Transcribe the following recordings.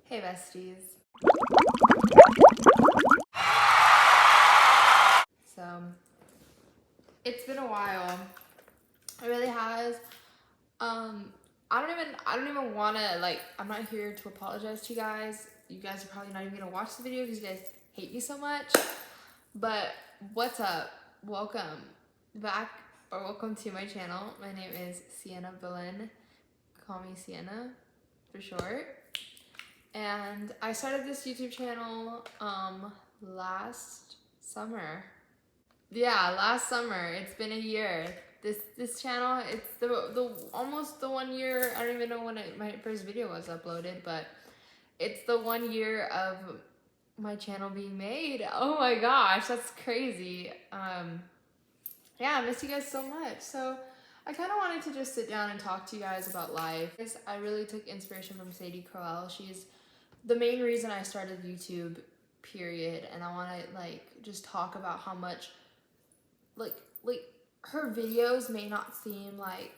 Hey besties. So, it's been a while. It really has. I don't even wanna, I'm not here to apologize to you guys. You guys are probably not even gonna watch the video because you guys hate me so much. But what's up? Welcome back, or welcome to my channel. My name is sienna-belén. Call me Sienna for short. And I started this YouTube channel last summer. Yeah, last summer. It's been a year. This channel, it's the almost the 1 year. I don't even know when my first video was uploaded, but it's the 1 year of my channel being made. Oh my gosh, that's crazy. Yeah, I miss you guys so much. So I kind of wanted to just sit down and talk to you guys about life. I really took inspiration from Sadie Crowell. She's the main reason I started YouTube, period. And I want to just talk about how much like her videos may not seem like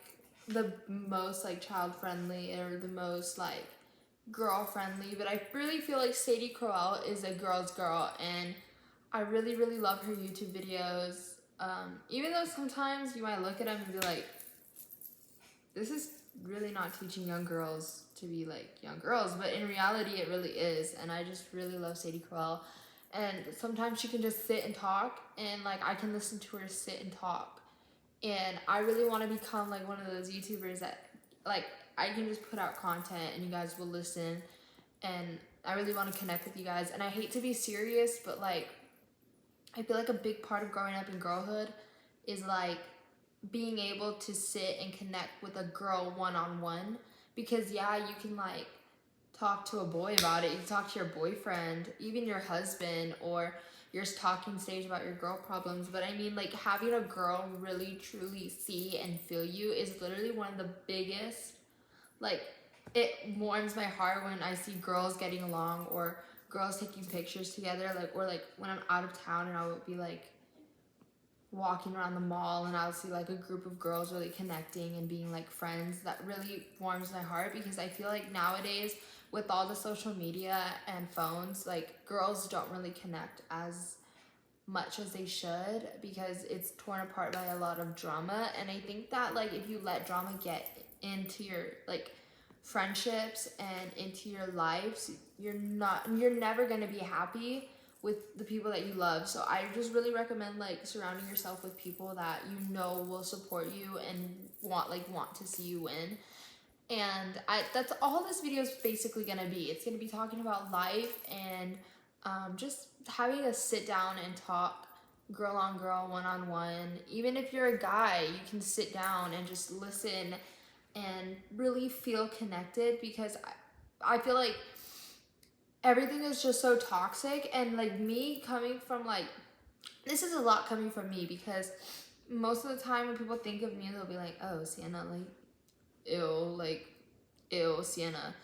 the most child friendly or the most girl friendly, but I really feel like Sadie Crowell is a girl's girl, and I really love her YouTube videos. Even though sometimes you might look at them and be like, this is really not teaching young girls to be like young girls, but in reality it really is. And I just really love Sadie Crowell, and sometimes she can just sit and talk, and I can listen to her sit and talk, and I really want to become one of those YouTubers that I can just put out content and you guys will listen, and I really want to connect with you guys. And I hate to be serious, but I feel like a big part of growing up in girlhood is being able to sit and connect with a girl one-on-one, because yeah, you can talk to a boy about it, you can talk to your boyfriend, even your husband, or your talking stage about your girl problems, but I mean having a girl really truly see and feel you is literally one of the biggest, it warms my heart when I see girls getting along, or girls taking pictures together, or when I'm out of town and I would be walking around the mall and I'll see a group of girls really connecting and being friends. That really warms my heart, because I feel like nowadays with all the social media and phones, girls don't really connect as much as they should, because it's torn apart by a lot of drama. And I think that if you let drama get into your friendships and into your lives, you're never going to be happy with the people that you love. So I just really recommend surrounding yourself with people that you know will support you and want to see you win. And that's all this video is basically gonna be. It's gonna be talking about life, and just having a sit down and talk girl on girl, one-on-one. Even if you're a guy, you can sit down and just listen and really feel connected, because I feel like everything is just so toxic. And me coming from this is a lot coming from me, because most of the time when people think of me, they'll be like, oh, Sienna, ew, Sienna.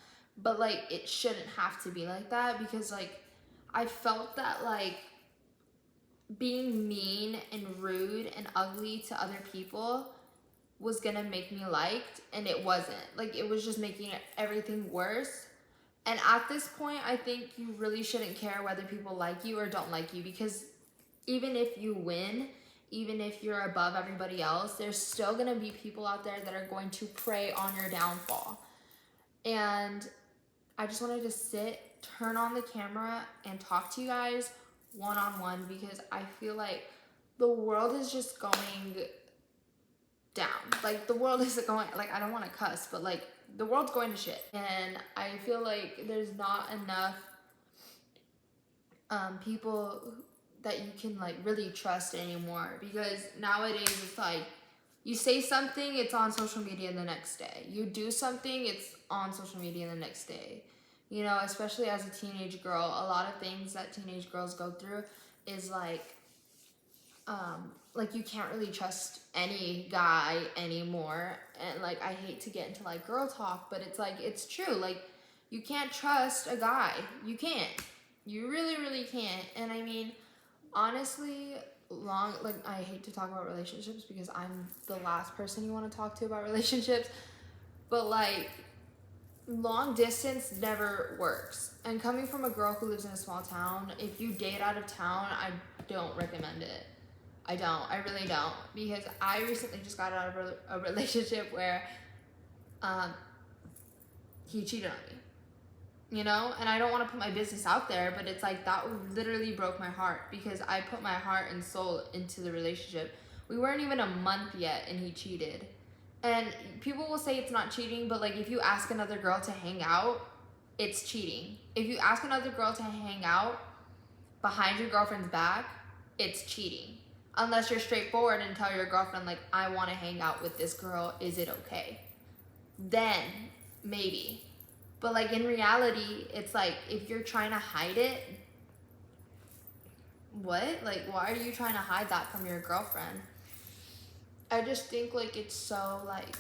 But it shouldn't have to be like that, because I felt that being mean and rude and ugly to other people was gonna make me liked, and it wasn't. It was just making everything worse. And at this point, I think you really shouldn't care whether people like you or don't like you, because even if you win, even if you're above everybody else, there's still gonna be people out there that are going to prey on your downfall. And I just wanted to sit, turn on the camera, and talk to you guys one-on-one, because I feel like the world is just going down. The world isn't going, I don't want to cuss, but the world's going to shit. And I feel like there's not enough people that you can really trust anymore, because nowadays it's you say something, it's on social media the next day. You do something, it's on social media the next day. You know, especially as a teenage girl, a lot of things that teenage girls go through is you can't really trust any guy anymore. And I hate to get into girl talk, but it's true. You can't trust a guy. You can't. You really can't. And I mean, honestly, I hate to talk about relationships, because I'm the last person you want to talk to about relationships, but long distance never works. And coming from a girl who lives in a small town, if you date out of town, I don't recommend it. I don't. I really don't. Because I recently just got out of a relationship where he cheated on me. You know? And I don't want to put my business out there, but it's like that literally broke my heart because I put my heart and soul into the relationship. We weren't even a month yet and he cheated. And people will say it's not cheating, but like if you ask another girl to hang out, it's cheating. If you ask another girl to hang out behind your girlfriend's back, it's cheating. Unless you're straightforward and tell your girlfriend, like, I want to hang out with this girl, is it okay? Then, maybe. But like in reality, it's like if you're trying to hide it, what? Like, why are you trying to hide that from your girlfriend? I just think like it's so like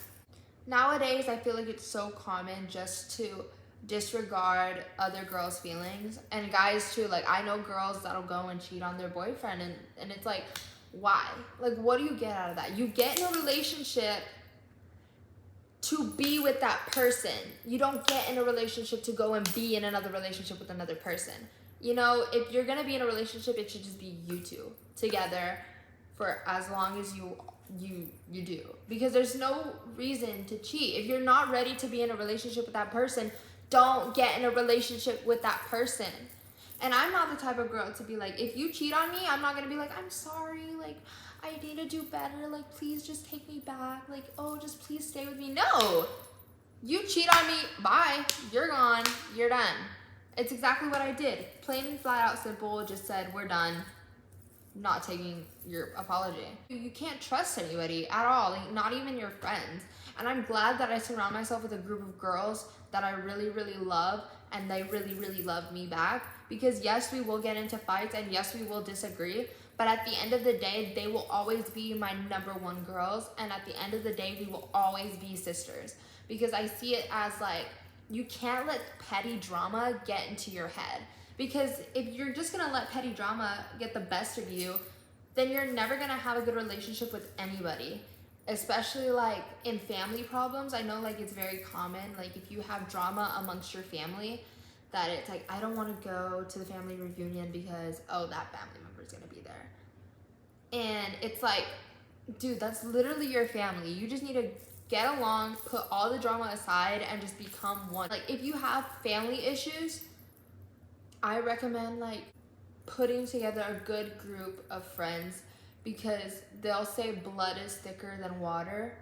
nowadays I feel like it's so common just to disregard other girls' feelings, and guys too. Like I know girls that'll go and cheat on their boyfriend, and it's like, why? Like, what do you get out of that? You get in a relationship to be with that person. You don't get in a relationship to go and be in another relationship with another person. You know, if you're gonna be in a relationship, it should just be you two together for as long as you do, because there's no reason to cheat. If you're not ready to be in a relationship with that person, don't get in a relationship with that person. And I'm not the type of girl to be like, if you cheat on me, I'm not gonna be like, I'm sorry, like I need to do better, like please just take me back, like oh just please stay with me. No, you cheat on me, bye, you're gone, you're done. It's exactly what I did. Plain and flat out simple, just said we're done. Not taking your apology. You can't trust anybody at all, like not even your friends. And I'm glad that I surround myself with a group of girls that I really, really love, and they really, really love me back. Because yes, we will get into fights, and yes, we will disagree, but at the end of the day, they will always be my number one girls, and at the end of the day, we will always be sisters. Because I see it as like, you can't let petty drama get into your head. Because if you're just gonna let petty drama get the best of you, then you're never gonna have a good relationship with anybody. Especially like in family problems. I know like it's very common, like if you have drama amongst your family, that it's like, I don't wanna go to the family reunion because, oh, that family member's gonna be there. And it's like, dude, that's literally your family. You just need to get along, put all the drama aside, and just become one. Like if you have family issues, I recommend like putting together a good group of friends, because they'll say blood is thicker than water,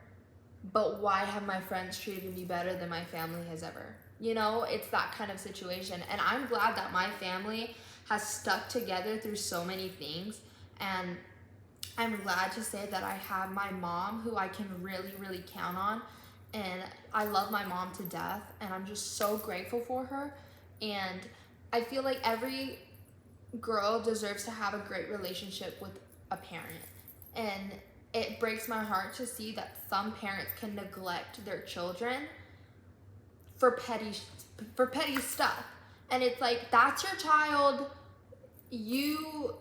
but why have my friends treated me better than my family has ever? You know, it's that kind of situation. And I'm glad that my family has stuck together through so many things. And I'm glad to say that I have my mom who I can really, really count on. And I love my mom to death, and I'm just so grateful for her. And I feel like every girl deserves to have a great relationship with a parent. And it breaks my heart to see that some parents can neglect their children for petty stuff. And it's like, that's your child. You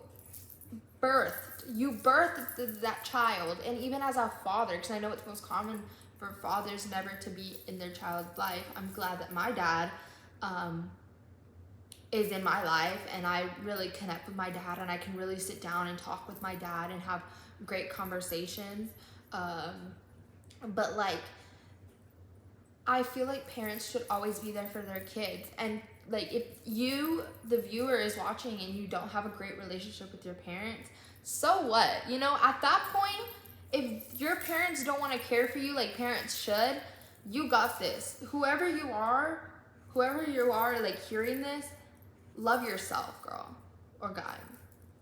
birthed that child. And even as a father, because I know it's most common for fathers never to be in their child's life, I'm glad that my dad is in my life, and I really connect with my dad, and I can really sit down and talk with my dad and have great conversations. But like, I feel like parents should always be there for their kids. And like, if you, the viewer, is watching and you don't have a great relationship with your parents, so what? You know, at that point, if your parents don't want to care for you like parents should, you got this. Whoever you are, like hearing this, love yourself, girl or guy.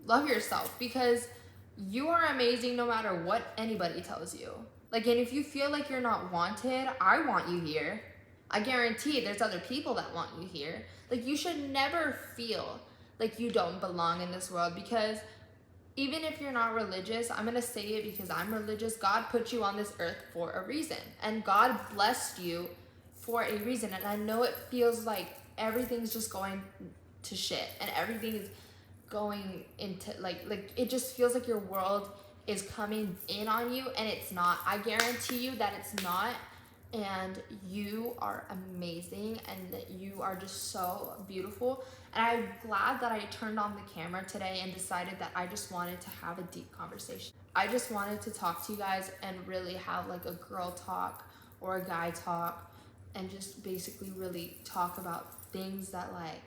Love yourself, because you are amazing no matter what anybody tells you. Like, and if you feel like you're not wanted, I want you here. I guarantee there's other people that want you here. Like, you should never feel like you don't belong in this world, because even if you're not religious, I'm gonna say it because I'm religious, God put you on this earth for a reason, and God blessed you for a reason. And I know it feels like everything's just going to shit, and everything is going into like it just feels like your world is coming in on you, and it's not. I guarantee you that it's not. and you are amazing, and that you are just so beautiful. And I'm glad that I turned on the camera today and decided that I just wanted to have a deep conversation. I just wanted to talk to you guys and really have like a girl talk or a guy talk, and just basically really talk about things that like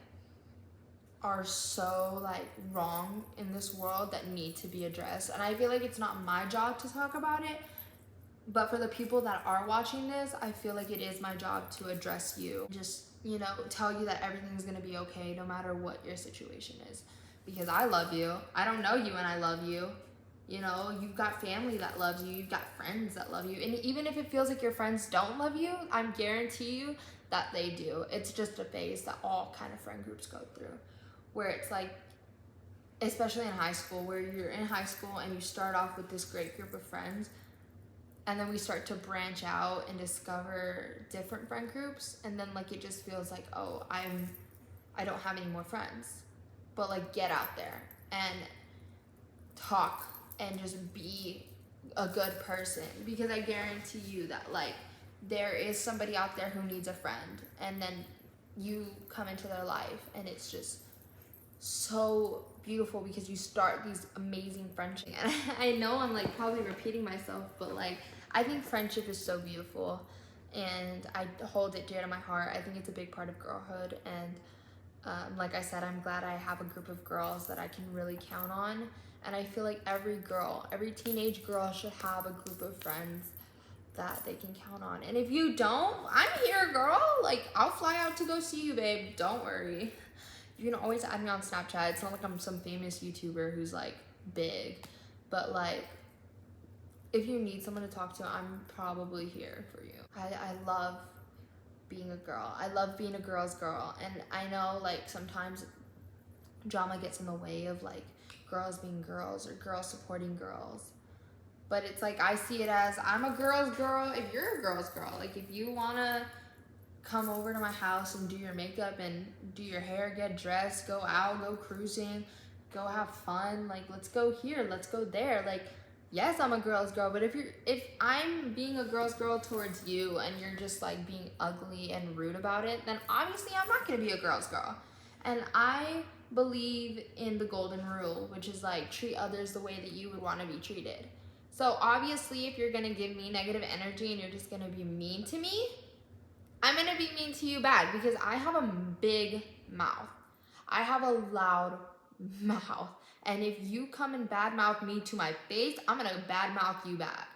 are so like wrong in this world that need to be addressed. And I feel like it's not my job to talk about it, but for the people that are watching this, I feel like it is my job to address you. Just, you know, tell you that everything's gonna be okay no matter what your situation is. Because I love you. I don't know you and I love you. You know, you've got family that loves you. You've got friends that love you. And even if it feels like your friends don't love you, I'm guarantee you that they do. It's just a phase that all kind of friend groups go through. Where it's like, especially in high school, where you're in high school and you start off with this great group of friends, and then we start to branch out and discover different friend groups, and then like it just feels like, oh, I don't have any more friends. But like, get out there and talk and just be a good person, because I guarantee you that like there is somebody out there who needs a friend, and then you come into their life and it's just so beautiful because you start these amazing friendships. And I know I'm like probably repeating myself, but like I think friendship is so beautiful, and I hold it dear to my heart. I think it's a big part of girlhood, and like I said, I'm glad I have a group of girls that I can really count on. And I feel like every girl, every teenage girl should have a group of friends that they can count on. And if you don't, I'm here, girl. Like, I'll fly out to go see you, babe. Don't worry. You can always add me on Snapchat. It's not like I'm some famous YouTuber who's like big, but like if you need someone to talk to, I'm probably here for you. I love being a girl. I love being a girl's girl. And I know like sometimes drama gets in the way of like girls being girls or girls supporting girls. But it's like, I see it as, I'm a girl's girl if you're a girl's girl. Like, if you wanna come over to my house and do your makeup and do your hair, get dressed, go out, go cruising, go have fun, like, let's go here, let's go there. Like, yes, I'm a girl's girl, but if I'm being a girl's girl towards you and you're just like being ugly and rude about it, then obviously I'm not gonna be a girl's girl. And I believe in the golden rule, which is like, treat others the way that you would want to be treated. So obviously, if you're gonna give me negative energy and you're just gonna be mean to me, I'm gonna be mean to you back, because I have a big mouth. I have a loud mouth. And if you come and badmouth me to my face, I'm gonna badmouth you back.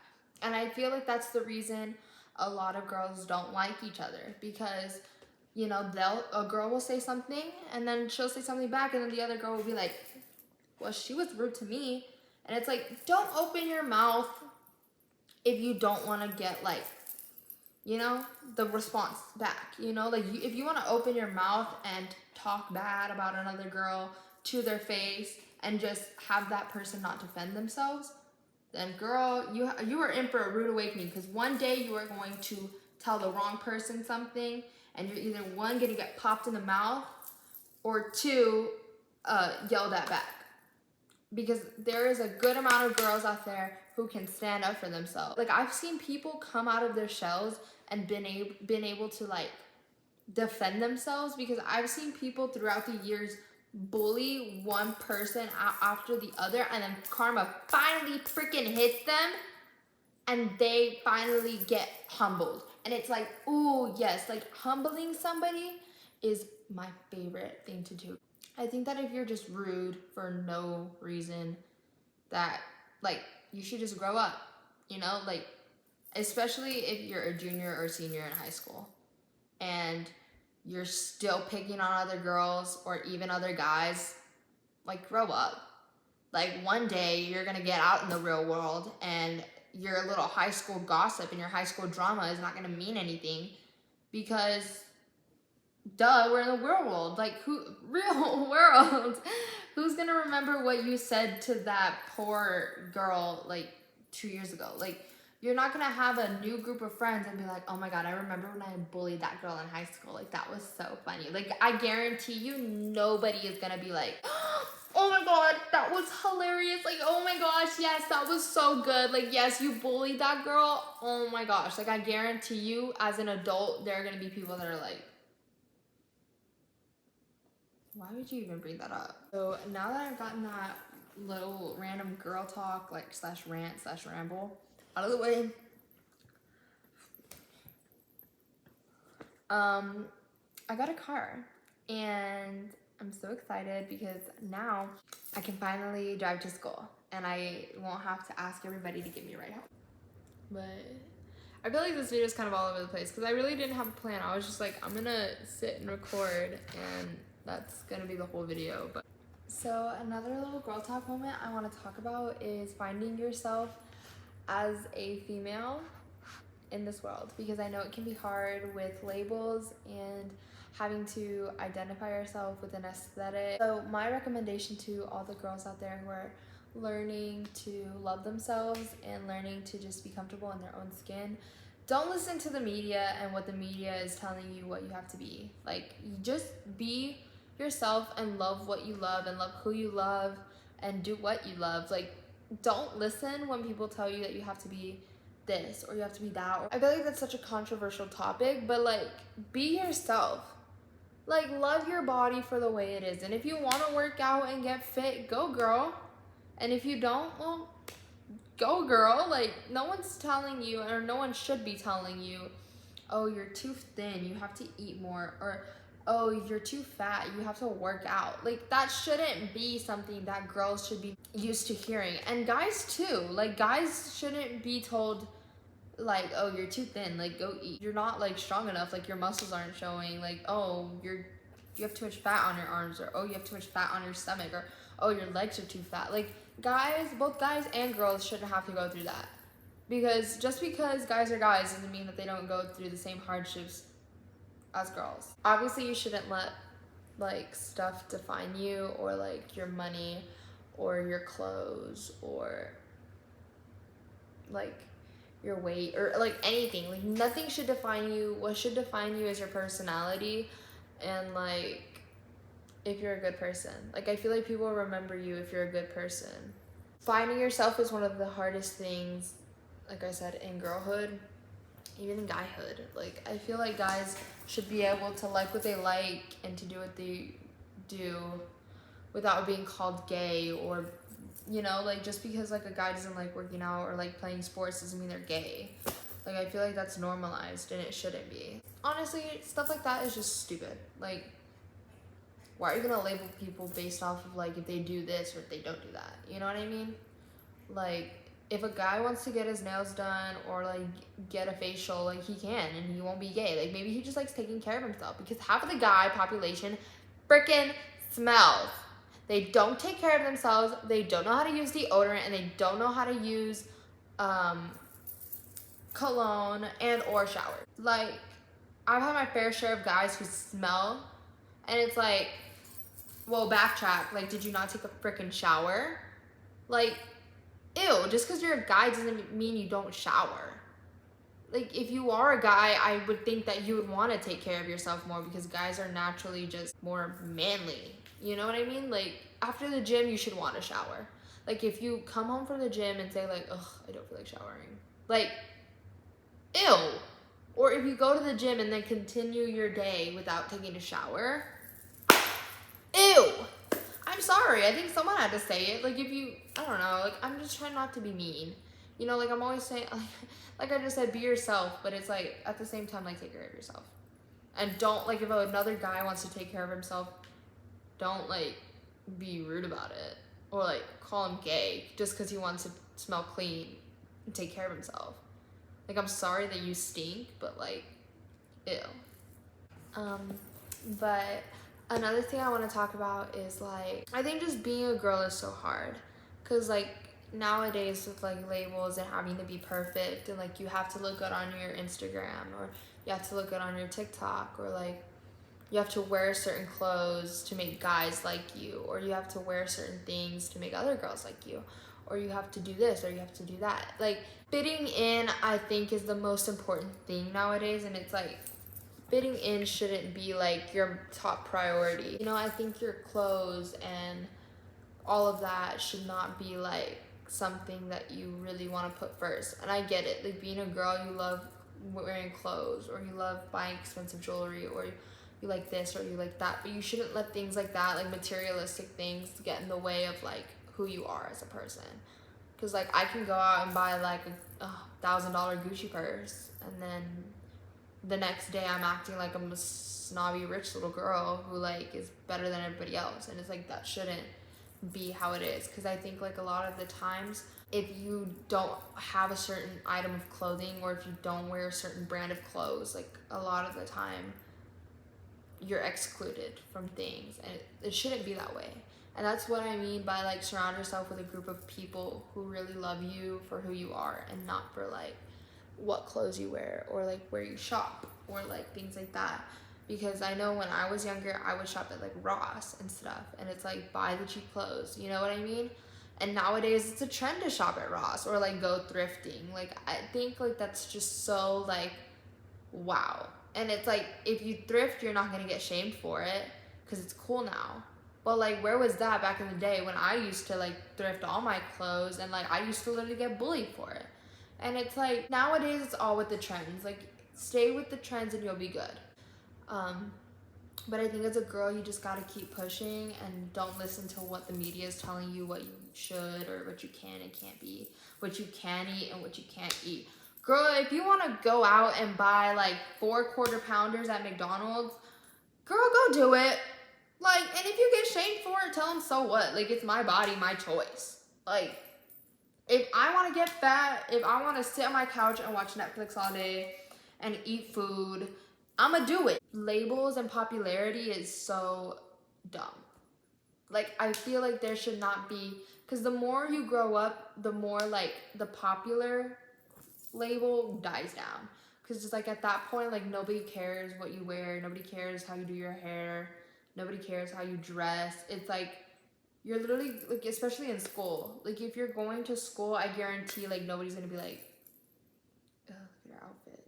And I feel like that's the reason a lot of girls don't like each other, because you know, a girl will say something and then she'll say something back, and then the other girl will be like, well, she was rude to me. And it's like, don't open your mouth if you don't want to get like, you know, the response back. You know, like if you want to open your mouth and talk bad about another girl to their face and just have that person not defend themselves, then girl, you are in for a rude awakening, because one day you are going to tell the wrong person something, and you're either one, gonna get popped in the mouth, or two, yelled at back. Because there is a good amount of girls out there who can stand up for themselves. Like, I've seen people come out of their shells and been able to like defend themselves, because I've seen people throughout the years bully one person after the other, and then karma finally freaking hits them and they finally get humbled. And it's like, ooh, yes, like humbling somebody is my favorite thing to do. I think that if you're just rude for no reason, that like you should just grow up, you know, like especially if you're a junior or senior in high school and you're still picking on other girls or even other guys, like grow up. Like one day you're gonna get out in the real world, and your little high school gossip and your high school drama is not gonna mean anything, because duh, we're in the real world. Like, real world. Who's gonna remember what you said to that poor girl like 2 years ago? Like, you're not gonna have a new group of friends and be like, oh my god, I remember when I bullied that girl in high school. Like, that was so funny. Like, I guarantee you nobody is gonna be like, Oh my god, that was hilarious. Like, oh my gosh, yes, that was so good. Like, yes, you bullied that girl. Oh my gosh. Like, I guarantee you, as an adult, there are gonna be people that are like, why would you even bring that up? So now that I've gotten that little random girl talk, like slash rant slash ramble out of the way, I got a car and I'm so excited because now I can finally drive to school and I won't have to ask everybody to give me a ride home. But I feel like this video is kind of all over the place because I really didn't have a plan. I was just like, I'm gonna sit and record and that's gonna be the whole video. But so another little girl talk moment I want to talk about is finding yourself as a female in this world, because I know it can be hard with labels and having to identify yourself with an aesthetic. So my recommendation to all the girls out there who are learning to love themselves and learning to just be comfortable in their own skin, don't listen to the media and what the media is telling you what you have to be. Like, you just be yourself and love what you love and love who you love and do what you love. Like, don't listen when people tell you that you have to be this or you have to be that. I feel like that's such a controversial topic, but like, be yourself. Like, love your body for the way it is. And if you want to work out and get fit, go girl. And if you don't, well, go girl. Like, no one's telling you, or no one should be telling you, oh, you're too thin, you have to eat more, or oh, you're too fat, you have to work out. Like, that shouldn't be something that girls should be used to hearing. And guys too. Like, guys shouldn't be told, like, oh, you're too thin, like, go eat. You're not, like, strong enough, like, your muscles aren't showing, like, oh, you have too much fat on your arms, or oh, you have too much fat on your stomach, or oh, your legs are too fat. Like, guys, both guys and girls shouldn't have to go through that. Because just because guys are guys doesn't mean that they don't go through the same hardships as girls. Obviously, you shouldn't let, like, stuff define you, or like your money or your clothes or like your weight or like anything. Like, nothing should define you. What should define you is your personality and like if you're a good person. Like, I feel like people remember you if you're a good person. Finding yourself is one of the hardest things, like I said, in girlhood, even in guyhood. Like, I feel like guys should be able to like what they like and to do what they do without being called gay, or, you know, like, just because like a guy doesn't like working out or like playing sports doesn't mean they're gay. Like, I feel like that's normalized and it shouldn't be. Honestly, stuff like that is just stupid. Like, why are you gonna label people based off of like if they do this or if they don't do that? You know what I mean? Like, if a guy wants to get his nails done or like get a facial, like, he can, and he won't be gay. Like, maybe he just likes taking care of himself, because half of the guy population freaking smells. They don't take care of themselves, they don't know how to use deodorant, and they don't know how to use cologne and or shower. Like, I've had my fair share of guys who smell, and it's like, well, backtrack. Like, did you not take a freaking shower? Like, ew, just because you're a guy doesn't mean you don't shower. Like, if you are a guy, I would think that you would want to take care of yourself more, because guys are naturally just more manly. You know what I mean? Like, after the gym, you should want to shower. Like, if you come home from the gym and say like, ugh, I don't feel like showering. Like, ew. Or if you go to the gym and then continue your day without taking a shower, ew. I'm sorry, I think someone had to say it. Like, if you, I don't know, like, I'm just trying not to be mean. You know, like, I'm always saying, like I just said, be yourself, but it's like, at the same time, like, take care of yourself. And don't, like, if another guy wants to take care of himself, don't, like, be rude about it. Or, like, call him gay just because he wants to smell clean and take care of himself. Like, I'm sorry that you stink, but, like, ew. But another thing I want to talk about is, like, I think just being a girl is so hard. Because, like, nowadays with, like, labels and having to be perfect, and, like, you have to look good on your Instagram, or you have to look good on your TikTok, or, like, you have to wear certain clothes to make guys like you, or you have to wear certain things to make other girls like you, or you have to do this, or you have to do that. Like, fitting in, I think, is the most important thing nowadays, and it's like, fitting in shouldn't be like your top priority. You know, I think your clothes and all of that should not be like something that you really want to put first. And I get it, like being a girl, you love wearing clothes, or you love buying expensive jewelry, or you like this or you like that, but you shouldn't let things like that, like materialistic things, get in the way of like who you are as a person. Because like I can go out and buy like a $1,000 Gucci purse, and then the next day I'm acting like I'm a snobby rich little girl who like is better than everybody else. And it's like, that shouldn't be how it is. Because I think like a lot of the times, if you don't have a certain item of clothing, or if you don't wear a certain brand of clothes, like a lot of the time you're excluded from things, and it shouldn't be that way. And that's what I mean by like surround yourself with a group of people who really love you for who you are, and not for like what clothes you wear, or like where you shop, or like things like that. Because I know when I was younger, I would shop at like Ross and stuff, and it's like, buy the cheap clothes, you know what I mean? And nowadays it's a trend to shop at Ross, or like go thrifting. Like I think like that's just so like, wow. And it's like, if you thrift, you're not gonna get shamed for it because it's cool now. But like, where was that back in the day when I used to like thrift all my clothes, and like I used to literally get bullied for it? And it's like, nowadays it's all with the trends. Like, stay with the trends and you'll be good. But I think as a girl, you just gotta keep pushing, and don't listen to what the media is telling you what you should, or what you can and can't be, what you can eat and what you can't eat. Girl, if you want to go out and buy like 4 quarter pounders at McDonald's, girl, go do it. Like, and if you get shamed for it, tell them so what. Like, it's my body, my choice. Like, if I want to get fat, if I want to sit on my couch and watch Netflix all day and eat food, I'm gonna do it. Labels and popularity is so dumb. Like, I feel like there should not be, because the more you grow up, the more like the popular label dies down. Because it's like, at that point, like, nobody cares what you wear, nobody cares how you do your hair, nobody cares how you dress. It's like, you're literally like, especially in school, like if you're going to school, I guarantee like nobody's gonna be like, oh, look at your outfit.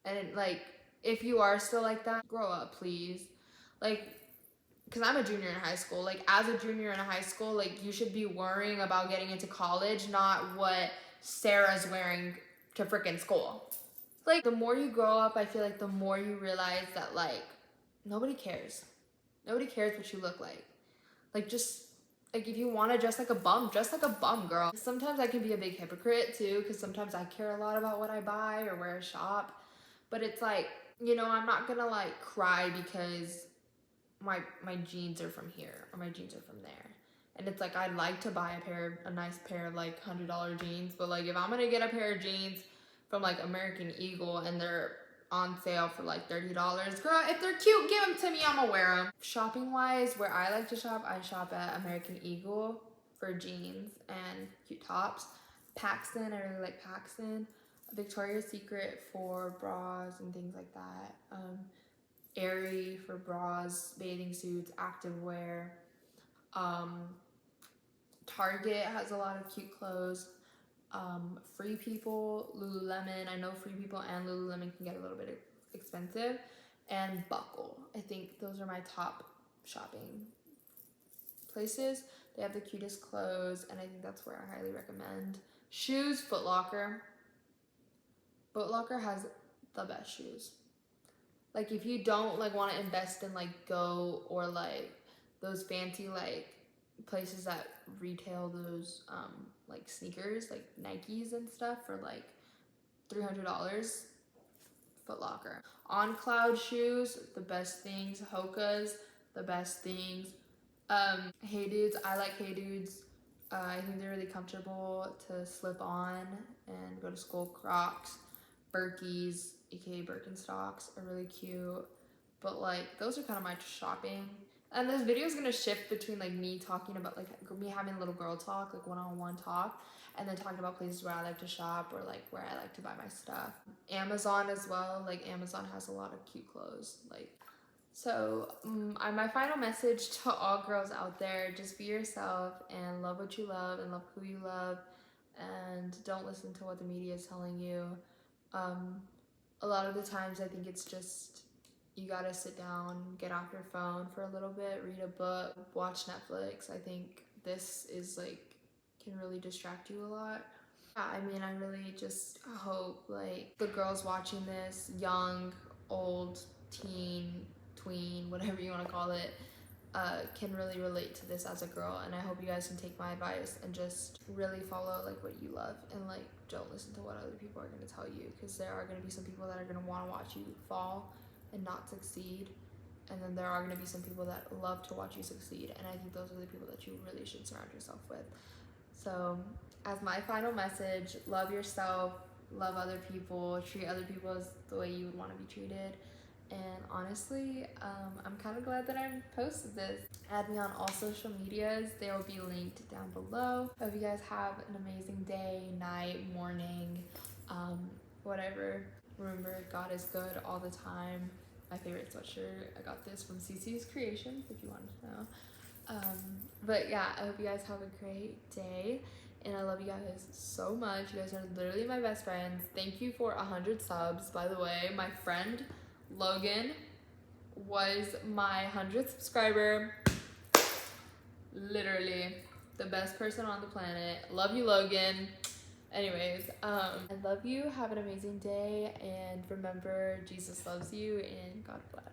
And it, like, if you are still like that, grow up, please. Like, because I'm a junior in high school. Like, as a junior in high school, like, you should be worrying about getting into college, not what Sarah's wearing to freaking school. Like, the more you grow up, I feel like the more you realize that like, nobody cares. Nobody cares what you look like. Like, just like, if you want to dress like a bum, dress like a bum, girl. Sometimes I can be a big hypocrite too, because sometimes I care a lot about what I buy or where I shop. But it's like, you know, I'm not gonna like cry because my jeans are from here or my jeans are from there. And it's like, I'd like to buy a nice pair of like $100 jeans, but like, if I'm gonna get a pair of jeans from like American Eagle and they're on sale for like $30, girl, if they're cute, give them to me, I'm gonna wear them. Shopping wise, where I like to shop, I shop at American Eagle for jeans and cute tops. Paxton, I really like Paxton. Victoria's Secret for bras and things like that. Aerie for bras, bathing suits, activewear. Target has a lot of cute clothes. Free People, Lululemon. I know Free People and Lululemon can get a little bit expensive. And Buckle. I think those are my top shopping places. They have the cutest clothes, and I think that's where I highly recommend. Shoes, Foot Locker. Foot Locker has the best shoes. Like, if you don't like want to invest in like Go or like those fancy like places that retail those like sneakers, like Nikes and stuff for like $300, Foot Locker. On Cloud shoes, the best things. Hoka's, the best things. Hey Dudes, I like Hey Dudes. I think they're really comfortable to slip on and go to school. Crocs, Birkies, aka Birkenstocks, are really cute. But like, those are kind of my shopping. And this video is gonna shift between like me talking about like me having a little girl talk, like one-on-one talk, and then talking about places where I like to shop or like where I like to buy my stuff. Amazon as well, like Amazon has a lot of cute clothes. Like, so my final message to all girls out there, just be yourself and love what you love and love who you love, and don't listen to what the media is telling you. A lot of the times I think it's just, you gotta sit down, get off your phone for a little bit, read a book, watch Netflix. I think this is like can really distract you a lot. Yeah, I mean, I really just hope like the girls watching this, young, old, teen, tween, whatever you want to call it, can really relate to this as a girl. And I hope you guys can take my advice and just really follow like what you love, and like don't listen to what other people are going to tell you, because there are going to be some people that are going to want to watch you fall and not succeed, and then there are going to be some people that love to watch you succeed, and I think those are the people that you really should surround yourself with. So as my final message, love yourself, love other people, treat other people as the way you would want to be treated. And honestly, I'm kind of glad that I posted this. Add me on all social medias. They will be linked down below. Hope you guys have an amazing day, night, morning, whatever. Remember, God is good all the time. My favorite sweatshirt, I got this from CC's Creations, if you wanted to know. But yeah, I hope you guys have a great day, and I love you guys so much. You guys are literally my best friends. Thank you for 100 subs. By the way, my friend Logan was my 100th subscriber. Literally the best person on the planet. Love you, Logan. Anyways, I love you. Have an amazing day, and remember, Jesus loves you, and God bless.